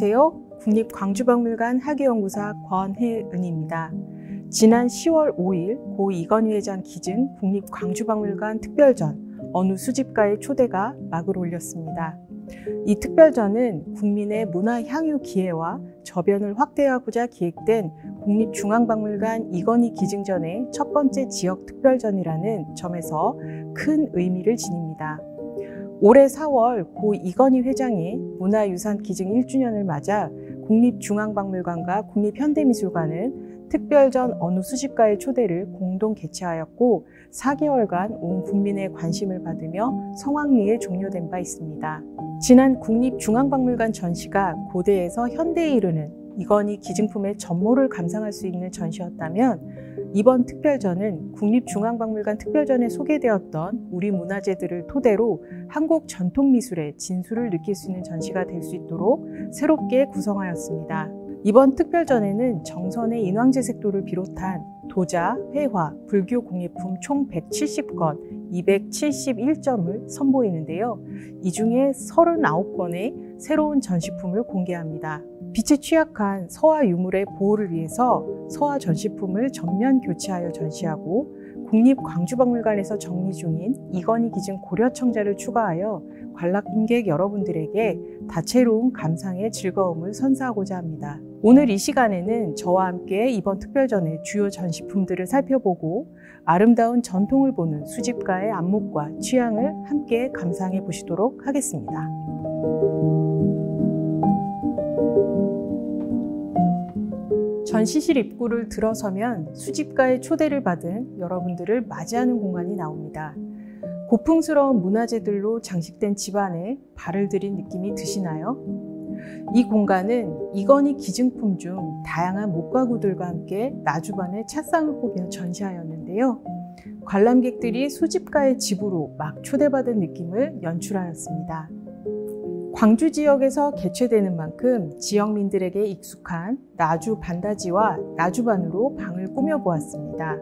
안녕하세요. 국립광주박물관 학예연구사 권혜은입니다. 지난 10월 5일 고 이건희 회장 기증 국립광주박물관 특별전 어느 수집가의 초대가 막을 올렸습니다. 이 특별전은 국민의 문화 향유 기회와 저변을 확대하고자 기획된 국립중앙박물관 이건희 기증전의 첫 번째 지역 특별전이라는 점에서 큰 의미를 지닙니다. 올해 4월 고 이건희 회장의 문화유산 기증 1주년을 맞아 국립중앙박물관과 국립현대미술관은 특별전 어느 수집가의 초대를 공동 개최하였고 4개월간 온 국민의 관심을 받으며 성황리에 종료된 바 있습니다. 지난 국립중앙박물관 전시가 고대에서 현대에 이르는 이건희 기증품의 전모를 감상할 수 있는 전시였다면 이번 특별전은 국립중앙박물관 특별전에 소개되었던 우리 문화재들을 토대로 한국 전통미술의 진수를 느낄 수 있는 전시가 될 수 있도록 새롭게 구성하였습니다. 이번 특별전에는 정선의 인왕제색도를 비롯한 도자, 회화, 불교 공예품 총 170건, 271점을 선보이는데요. 이 중에 39건의 새로운 전시품을 공개합니다. 빛에 취약한 서화 유물의 보호를 위해서 서화 전시품을 전면 교체하여 전시하고 국립광주박물관에서 정리 중인 이건희 기증 고려청자를 추가하여 관람객 여러분들에게 다채로운 감상의 즐거움을 선사하고자 합니다. 오늘 이 시간에는 저와 함께 이번 특별전의 주요 전시품들을 살펴보고 아름다운 전통을 보는 수집가의 안목과 취향을 함께 감상해 보시도록 하겠습니다. 전시실 입구를 들어서면 수집가의 초대를 받은 여러분들을 맞이하는 공간이 나옵니다. 고풍스러운 문화재들로 장식된 집안에 발을 들인 느낌이 드시나요? 이 공간은 이건희 기증품 중 다양한 목가구들과 함께 나주반의 찻상을 꾸며 전시하였는데요. 관람객들이 수집가의 집으로 막 초대받은 느낌을 연출하였습니다. 광주 지역에서 개최되는 만큼 지역민들에게 익숙한 나주 반다지와 나주반으로 방을 꾸며보았습니다.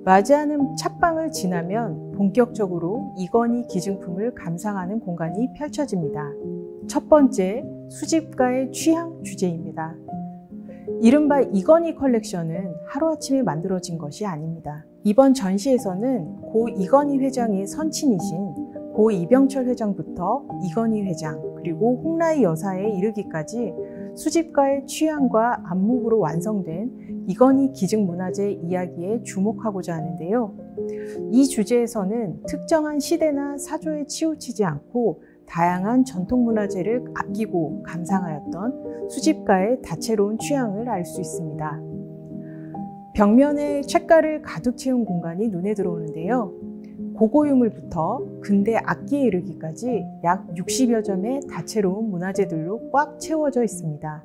맞이하는 찻방을 지나면 본격적으로 이건희 기증품을 감상하는 공간이 펼쳐집니다. 첫 번째, 수집가의 취향 주제입니다. 이른바 이건희 컬렉션은 하루아침에 만들어진 것이 아닙니다. 이번 전시에서는 고 이건희 회장의 선친이신 고 이병철 회장부터 이건희 회장 그리고 홍라희 여사에 이르기까지 수집가의 취향과 안목으로 완성된 이건희 기증문화재 이야기에 주목하고자 하는데요. 이 주제에서는 특정한 시대나 사조에 치우치지 않고 다양한 전통문화재를 아끼고 감상하였던 수집가의 다채로운 취향을 알 수 있습니다. 벽면에 책가를 가득 채운 공간이 눈에 들어오는데요. 고고유물부터 근대 악기에 이르기까지 약 60여 점의 다채로운 문화재들로 꽉 채워져 있습니다.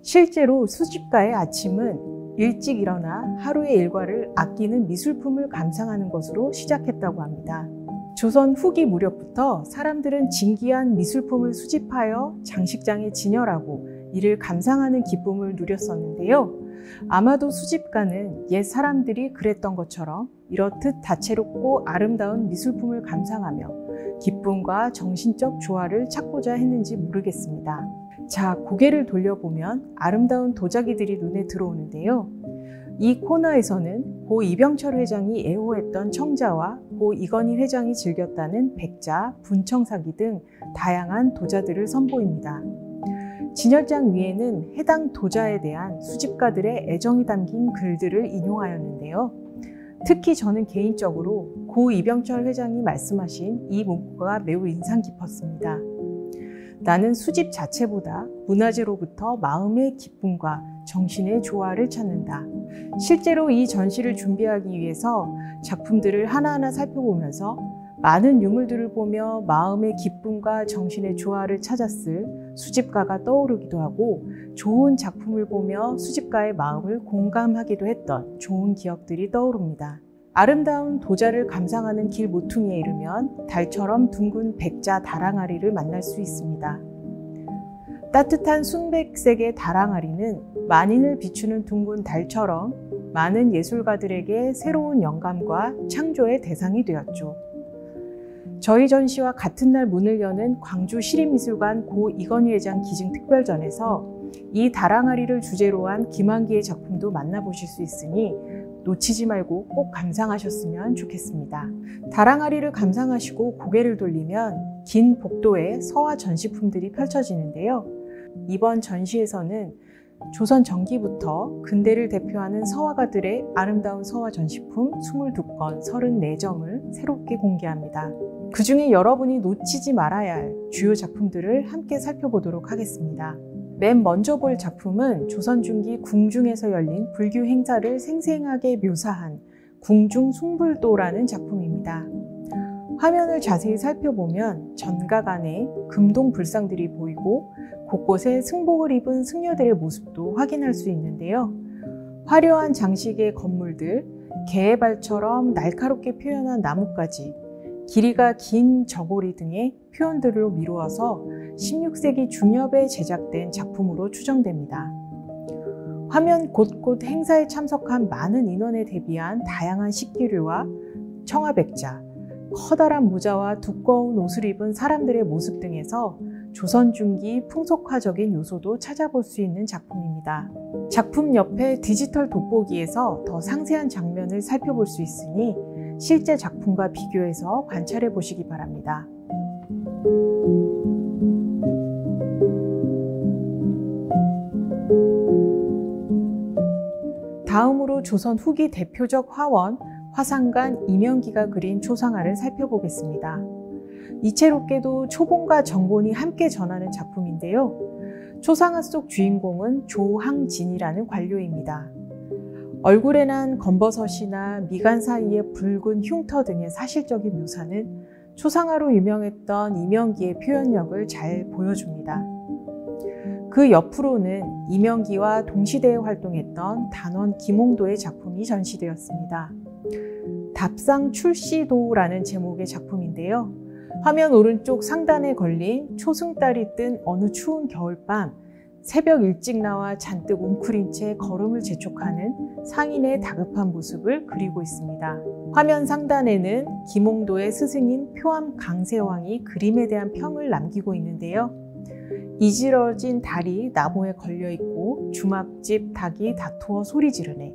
실제로 수집가의 아침은 일찍 일어나 하루의 일과를 아끼는 미술품을 감상하는 것으로 시작했다고 합니다. 조선 후기 무렵부터 사람들은 진귀한 미술품을 수집하여 장식장에 진열하고 이를 감상하는 기쁨을 누렸었는데요. 아마도 수집가는 옛 사람들이 그랬던 것처럼 이렇듯 다채롭고 아름다운 미술품을 감상하며 기쁨과 정신적 조화를 찾고자 했는지 모르겠습니다. 자, 고개를 돌려보면 아름다운 도자기들이 눈에 들어오는데요. 이 코너에서는 고 이병철 회장이 애호했던 청자와 고 이건희 회장이 즐겼다는 백자, 분청사기 등 다양한 도자들을 선보입니다. 진열장 위에는 해당 도자에 대한 수집가들의 애정이 담긴 글들을 인용하였는데요. 특히 저는 개인적으로 고 이병철 회장이 말씀하신 이 문구가 매우 인상 깊었습니다. 나는 수집 자체보다 문화재로부터 마음의 기쁨과 정신의 조화를 찾는다. 실제로 이 전시를 준비하기 위해서 작품들을 하나하나 살펴보면서 많은 유물들을 보며 마음의 기쁨과 정신의 조화를 찾았을 수집가가 떠오르기도 하고 좋은 작품을 보며 수집가의 마음을 공감하기도 했던 좋은 기억들이 떠오릅니다. 아름다운 도자를 감상하는 길 모퉁이에 이르면 달처럼 둥근 백자 다랑아리를 만날 수 있습니다. 따뜻한 순백색의 다랑아리는 만인을 비추는 둥근 달처럼 많은 예술가들에게 새로운 영감과 창조의 대상이 되었죠. 저희 전시와 같은 날 문을 여는 광주 시립미술관 고 이건희 회장 기증 특별전에서 이 다랑아리를 주제로 한 김환기의 작품도 만나보실 수 있으니 놓치지 말고 꼭 감상하셨으면 좋겠습니다. 다랑아리를 감상하시고 고개를 돌리면 긴 복도에 서화 전시품들이 펼쳐지는데요. 이번 전시에서는 조선 전기부터 근대를 대표하는 서화가들의 아름다운 서화 전시품 22건, 34점을 새롭게 공개합니다. 그 중에 여러분이 놓치지 말아야 할 주요 작품들을 함께 살펴보도록 하겠습니다. 맨 먼저 볼 작품은 조선 중기 궁중에서 열린 불교 행사를 생생하게 묘사한 궁중 숭불도라는 작품입니다. 화면을 자세히 살펴보면 전각 안에 금동 불상들이 보이고 곳곳에 승복을 입은 승려들의 모습도 확인할 수 있는데요. 화려한 장식의 건물들, 개의 발처럼 날카롭게 표현한 나뭇가지, 길이가 긴 저고리 등의 표현들로 미루어서 16세기 중엽에 제작된 작품으로 추정됩니다. 화면 곳곳 행사에 참석한 많은 인원에 대비한 다양한 식기류와 청아백자, 커다란 모자와 두꺼운 옷을 입은 사람들의 모습 등에서 조선 중기 풍속화적인 요소도 찾아볼 수 있는 작품입니다. 작품 옆에 디지털 돋보기에서 더 상세한 장면을 살펴볼 수 있으니 실제 작품과 비교해서 관찰해 보시기 바랍니다. 다음으로 조선 후기 대표적 화원, 화상관 이명기가 그린 초상화를 살펴보겠습니다. 이채롭게도 초본과 정본이 함께 전하는 작품인데요. 초상화 속 주인공은 조항진이라는 관료입니다. 얼굴에 난 검버섯이나 미간 사이의 붉은 흉터 등의 사실적인 묘사는 초상화로 유명했던 이명기의 표현력을 잘 보여줍니다. 그 옆으로는 이명기와 동시대에 활동했던 단원 김홍도의 작품이 전시되었습니다. 답상 출시도라는 제목의 작품인데요. 화면 오른쪽 상단에 걸린 초승달이 뜬 어느 추운 겨울밤, 새벽 일찍 나와 잔뜩 웅크린 채 걸음을 재촉하는 상인의 다급한 모습을 그리고 있습니다. 화면 상단에는 김홍도의 스승인 표암 강세왕이 그림에 대한 평을 남기고 있는데요. 이지러진 달이 나무에 걸려있고 주막집 닭이 다투어 소리 지르네.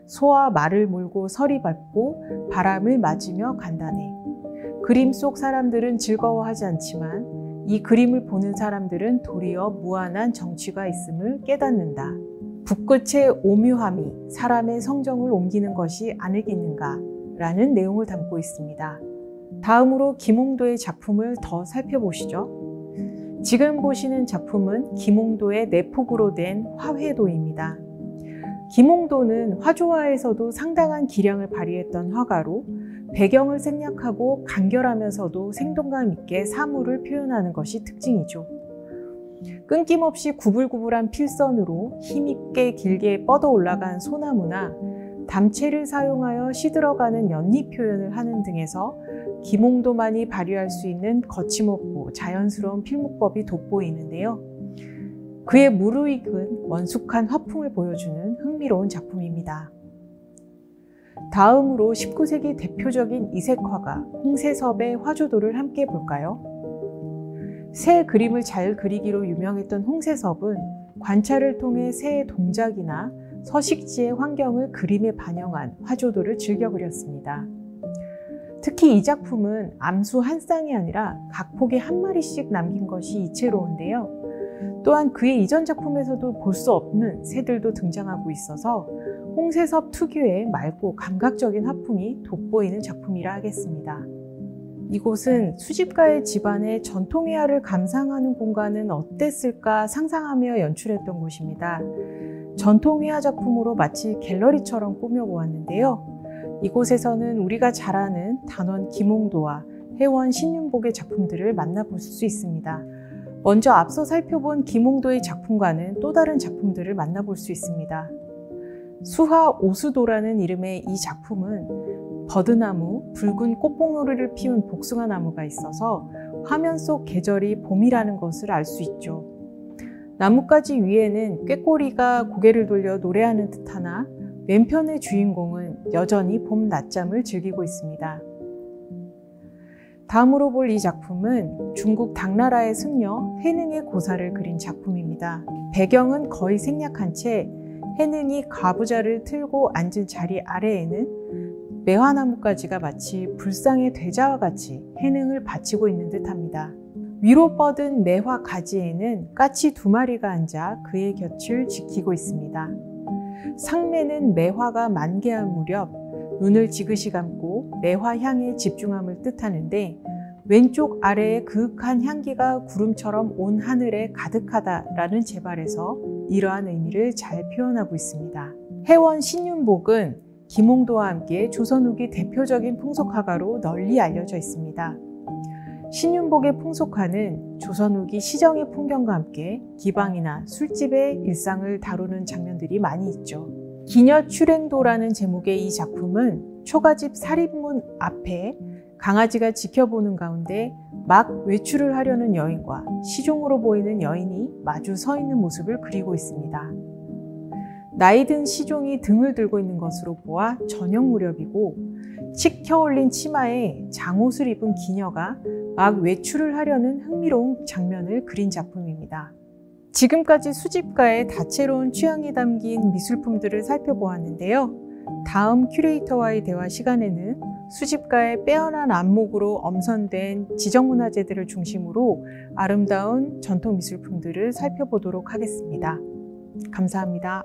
소와 말을 몰고 서리 밟고 바람을 맞으며 간다네. 그림 속 사람들은 즐거워하지 않지만 이 그림을 보는 사람들은 도리어 무한한 정취가 있음을 깨닫는다. 붓끝의 오묘함이 사람의 성정을 옮기는 것이 아니겠는가 라는 내용을 담고 있습니다. 다음으로 김홍도의 작품을 더 살펴보시죠. 지금 보시는 작품은 김홍도의 내폭으로 된 화훼도입니다. 김홍도는 화조화에서도 상당한 기량을 발휘했던 화가로 배경을 생략하고 간결하면서도 생동감 있게 사물을 표현하는 것이 특징이죠. 끊김없이 구불구불한 필선으로 힘있게 길게 뻗어 올라간 소나무나 담채를 사용하여 시들어가는 연잎 표현을 하는 등에서 김홍도만이 발휘할 수 있는 거침없고 자연스러운 필목법이 돋보이는데요. 그의 무르익은 원숙한 화풍을 보여주는 흥미로운 작품입니다. 다음으로 19세기 대표적인 이색화가 홍세섭의 화조도를 함께 볼까요? 새 그림을 잘 그리기로 유명했던 홍세섭은 관찰을 통해 새의 동작이나 서식지의 환경을 그림에 반영한 화조도를 즐겨 그렸습니다. 특히 이 작품은 암수 한 쌍이 아니라 각 폭에 한 마리씩 남긴 것이 이채로운데요. 또한 그의 이전 작품에서도 볼 수 없는 새들도 등장하고 있어서 홍세섭 특유의 맑고 감각적인 화풍이 돋보이는 작품이라 하겠습니다. 이곳은 수집가의 집안의 전통의화를 감상하는 공간은 어땠을까 상상하며 연출했던 곳입니다. 전통의화 작품으로 마치 갤러리처럼 꾸며보았는데요. 이곳에서는 우리가 잘 아는 단원 김홍도와 해원 신윤복의 작품들을 만나볼 수 있습니다. 먼저 앞서 살펴본 김홍도의 작품과는 또 다른 작품들을 만나볼 수 있습니다. 수화 오수도라는 이름의 이 작품은 버드나무, 붉은 꽃봉오리를 피운 복숭아나무가 있어서 화면 속 계절이 봄이라는 것을 알 수 있죠. 나뭇가지 위에는 꾀꼬리가 고개를 돌려 노래하는 듯하나 왼편의 주인공은 여전히 봄 낮잠을 즐기고 있습니다. 다음으로 볼 이 작품은 중국 당나라의 승려 해능의 고사를 그린 작품입니다. 배경은 거의 생략한 채 해능이 가부좌를 틀고 앉은 자리 아래에는 매화나뭇가지가 마치 불상의 대자와 같이 해능을 바치고 있는 듯합니다. 위로 뻗은 매화 가지에는 까치 2마리가 앉아 그의 곁을 지키고 있습니다. 상매는 매화가 만개한 무렵 눈을 지그시 감고 매화 향에 집중함을 뜻하는데, 왼쪽 아래의 그윽한 향기가 구름처럼 온 하늘에 가득하다라는 제발에서 이러한 의미를 잘 표현하고 있습니다. 해원 신윤복은 김홍도와 함께 조선 후기 대표적인 풍속화가로 널리 알려져 있습니다. 신윤복의 풍속화는 조선 후기 시정의 풍경과 함께 기방이나 술집의 일상을 다루는 장면들이 많이 있죠. 기녀출행도라는 제목의 이 작품은 초가집 살인문 앞에 강아지가 지켜보는 가운데 막 외출을 하려는 여인과 시종으로 보이는 여인이 마주 서 있는 모습을 그리고 있습니다. 나이든 시종이 등을 들고 있는 것으로 보아 저녁 무렵이고, 칙 켜올린 치마에 장옷을 입은 기녀가 막 외출을 하려는 흥미로운 장면을 그린 작품입니다. 지금까지 수집가의 다채로운 취향이 담긴 미술품들을 살펴보았는데요. 다음 큐레이터와의 대화 시간에는 수집가의 빼어난 안목으로 엄선된 지정문화재들을 중심으로 아름다운 전통 미술품들을 살펴보도록 하겠습니다. 감사합니다.